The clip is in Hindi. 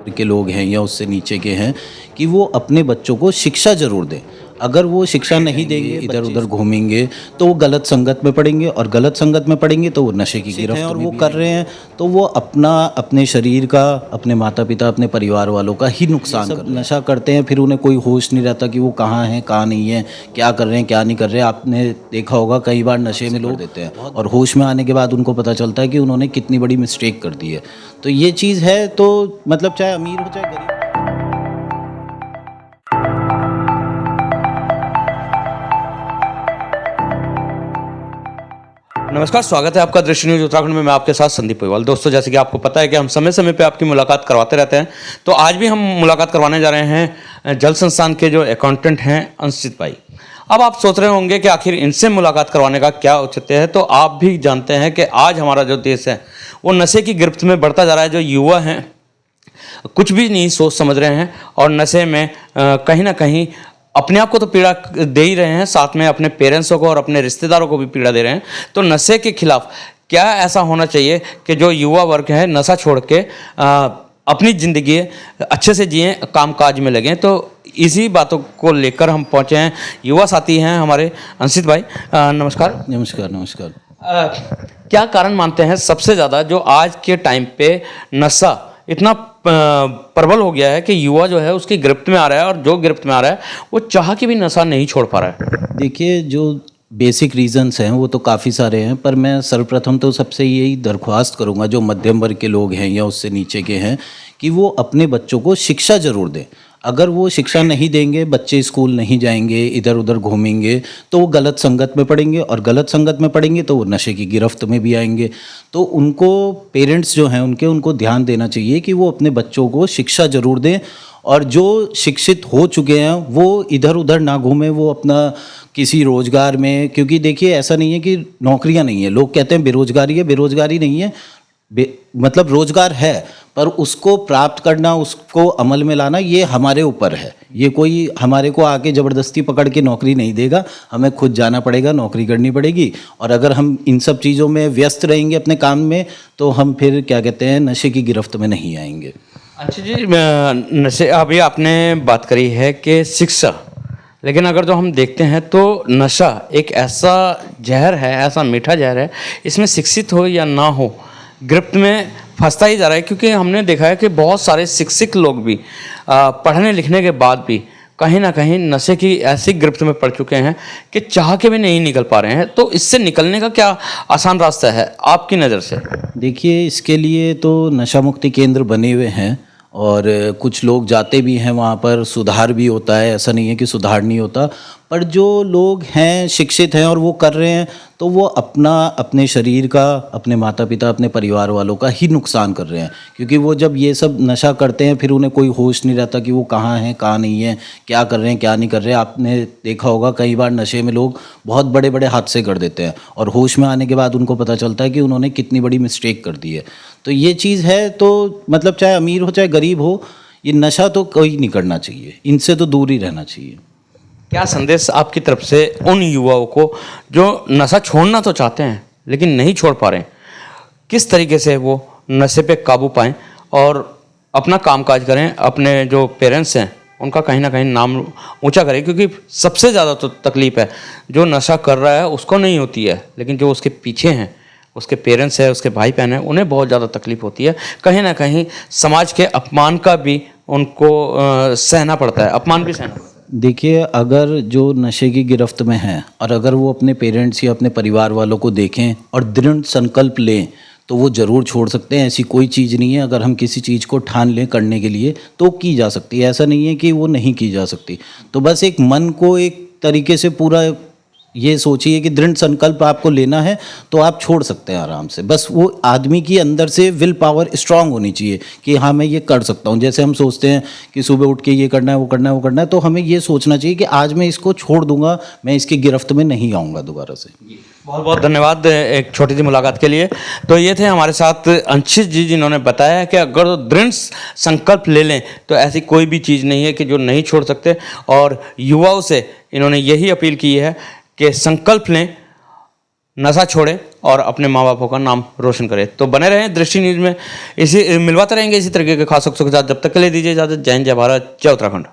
के लोग हैं या उससे नीचे के हैं कि वो अपने बच्चों को शिक्षा ज़रूर दें। अगर वो शिक्षा नहीं देंगे, इधर उधर घूमेंगे तो वो गलत संगत में पड़ेंगे, और गलत संगत में पड़ेंगे तो वो नशे की गिरफ्त और वो कर रहे हैं, तो वो अपने शरीर का, अपने माता पिता, अपने परिवार वालों का ही नुकसान कर रहे हैं। नशा करते हैं, फिर उन्हें कोई होश नहीं रहता कि वो कहाँ हैं, कहाँ नहीं है, क्या कर रहे हैं, क्या नहीं कर रहे हैं। आपने देखा होगा कई बार नशे में लोग देते हैं और होश में आने के बाद उनको पता चलता है कि उन्होंने कितनी बड़ी मिस्टेक कर दी है। तो ये चीज़ है, तो मतलब चाहे अमीर हो चाहे गरीब। नमस्कार, स्वागत है आपका दृश्य न्यूज उत्तराखंड में। मैं आपके साथ संदीप पोईवाल। दोस्तों, जैसे कि आपको पता है कि हम समय समय पे आपकी मुलाकात करवाते रहते हैं, तो आज भी हम मुलाकात करवाने जा रहे हैं जल संस्थान के जो अकाउंटेंट हैं अंशित भाई। अब आप सोच रहे होंगे कि आखिर इनसे मुलाकात करवाने का क्या औचित्य है। तो आप भी जानते हैं कि आज हमारा जो देश है वो नशे की गिरफ्त में बढ़ता जा रहा है। जो युवा हैं कुछ भी नहीं सोच समझ रहे हैं और नशे में कहीं ना कहीं अपने आप को तो पीड़ा दे ही रहे हैं, साथ में अपने पेरेंट्सों को और अपने रिश्तेदारों को भी पीड़ा दे रहे हैं। तो नशे के खिलाफ क्या ऐसा होना चाहिए कि जो युवा वर्ग है नशा छोड़ के अपनी ज़िंदगी अच्छे से जिएं, कामकाज में लगें। तो इसी बातों को लेकर हम पहुंचे हैं। युवा साथी हैं हमारे अंशित भाई। नमस्कार। नमस्कार। नमस्कार। क्या कारण मानते हैं सबसे ज़्यादा जो आज के टाइम पे नशा इतना प्रबल हो गया है कि युवा जो है उसकी गिरफ्त में आ रहा है, और जो गिरफ्त में आ रहा है वो चाह के भी नशा नहीं छोड़ पा रहा है? देखिए, जो बेसिक रीजंस हैं वो तो काफ़ी सारे हैं, पर मैं सर्वप्रथम तो सबसे यही दरख्वास्त करूंगा जो मध्यम वर्ग के लोग हैं या उससे नीचे के हैं कि वो अपने बच्चों को शिक्षा ज़रूर दें। अगर वो शिक्षा नहीं देंगे, बच्चे स्कूल नहीं जाएंगे, इधर उधर घूमेंगे, तो वो गलत संगत में पड़ेंगे, और गलत संगत में पड़ेंगे तो वो नशे की गिरफ्त में भी आएंगे। तो उनको, पेरेंट्स जो हैं उनको ध्यान देना चाहिए कि वो अपने बच्चों को शिक्षा ज़रूर दें, और जो शिक्षित हो चुके हैं वो इधर उधर ना घूमें, वो अपना किसी रोज़गार में, क्योंकि देखिए ऐसा नहीं है कि नौकरियां नहीं है। लोग कहते हैं बेरोजगारी है, बेरोजगारी नहीं है, मतलब रोजगार है, पर उसको प्राप्त करना, उसको अमल में लाना, ये हमारे ऊपर है। ये कोई हमारे को आके ज़बरदस्ती पकड़ के नौकरी नहीं देगा, हमें खुद जाना पड़ेगा, नौकरी करनी पड़ेगी। और अगर हम इन सब चीज़ों में व्यस्त रहेंगे अपने काम में, तो हम फिर क्या कहते हैं, नशे की गिरफ्त में नहीं आएंगे। अच्छा जी, नशे, अभी आपने बात करी है कि शिक्षा, लेकिन अगर जो हम देखते हैं तो नशा एक ऐसा जहर है, ऐसा मीठा जहर है, इसमें शिक्षित हो या ना हो गिरफ्त में फंसता ही जा रहा है। क्योंकि हमने देखा है कि बहुत सारे शिक्षित लोग भी पढ़ने लिखने के बाद भी कहीं ना कहीं नशे की ऐसी गिरफ्त में पड़ चुके हैं कि चाह के भी नहीं निकल पा रहे हैं। तो इससे निकलने का क्या आसान रास्ता है आपकी नज़र से? देखिए, इसके लिए तो नशा मुक्ति केंद्र बने हुए हैं, और कुछ लोग जाते भी हैं वहाँ पर, सुधार भी होता है, ऐसा नहीं है कि सुधार नहीं होता। पर जो लोग हैं, शिक्षित हैं और वो कर रहे हैं, तो वो अपने शरीर का, अपने माता पिता, अपने परिवार वालों का ही नुकसान कर रहे हैं। क्योंकि वो जब ये सब नशा करते हैं, फिर उन्हें कोई होश नहीं रहता कि वो कहाँ हैं, कहाँ नहीं है, क्या कर रहे हैं, क्या नहीं कर रहे हैं। आपने देखा होगा कई बार नशे में लोग बहुत बड़े बड़े हादसे कर देते हैं, और होश में आने के बाद उनको पता चलता है कि उन्होंने कितनी बड़ी मिस्टेक कर दी है। तो ये चीज़ है, तो मतलब चाहे अमीर हो चाहे गरीब हो, ये नशा तो कोई नहीं करना चाहिए, इनसे तो दूर ही रहना चाहिए। क्या संदेश आपकी तरफ से उन युवाओं को जो नशा छोड़ना तो चाहते हैं लेकिन नहीं छोड़ पा रहे हैं, किस तरीके से वो नशे पे काबू पाएं और अपना कामकाज करें, अपने जो पेरेंट्स हैं उनका कहीं ना कहीं नाम ऊंचा करें? क्योंकि सबसे ज़्यादा तो तकलीफ़ है जो नशा कर रहा है उसको नहीं होती है, लेकिन जो उसके पीछे हैं, उसके पेरेंट्स हैं, उसके भाई बहन हैं, उन्हें बहुत ज़्यादा तकलीफ़ होती है। कहीं ना कहीं समाज के अपमान का भी उनको सहना पड़ता है, अपमान भी सहना पड़ता है। देखिए, अगर जो नशे की गिरफ्त में हैं और अगर वो अपने पेरेंट्स या अपने परिवार वालों को देखें और दृढ़ संकल्प लें, तो वो ज़रूर छोड़ सकते हैं। ऐसी कोई चीज़ नहीं है, अगर हम किसी चीज़ को ठान लें करने के लिए तो की जा सकती है, ऐसा नहीं है कि वो नहीं की जा सकती। तो बस एक मन को एक तरीके से पूरा ये सोचिए कि दृढ़ संकल्प आपको लेना है तो आप छोड़ सकते हैं आराम से। बस वो आदमी की अंदर से विल पावर स्ट्रांग होनी चाहिए कि हाँ, मैं ये कर सकता हूँ। जैसे हम सोचते हैं कि सुबह उठ के ये करना है, वो करना है, वो करना है, तो हमें ये सोचना चाहिए कि आज मैं इसको छोड़ दूंगा, मैं इसकी गिरफ्त में नहीं आऊँगा दोबारा से। बहुत बहुत धन्यवाद एक छोटी सी मुलाकात के लिए। तो ये थे हमारे साथ अंशित जी, जिन्होंने बताया कि अगर दृढ़ संकल्प ले लें तो ऐसी कोई भी चीज़ नहीं है कि जो नहीं छोड़ सकते। और युवाओं से इन्होंने यही अपील की है कि संकल्प लें, नशा छोड़े और अपने माँ बापों का नाम रोशन करे। तो बने रहें दृष्टि न्यूज़ में, इसी मिलवाते रहेंगे इसी तरीके के खास शख्सों के साथ। जब तक के लिए दीजिए इजाज़त। जय हिंद, जय भारत, जय उत्तराखंड।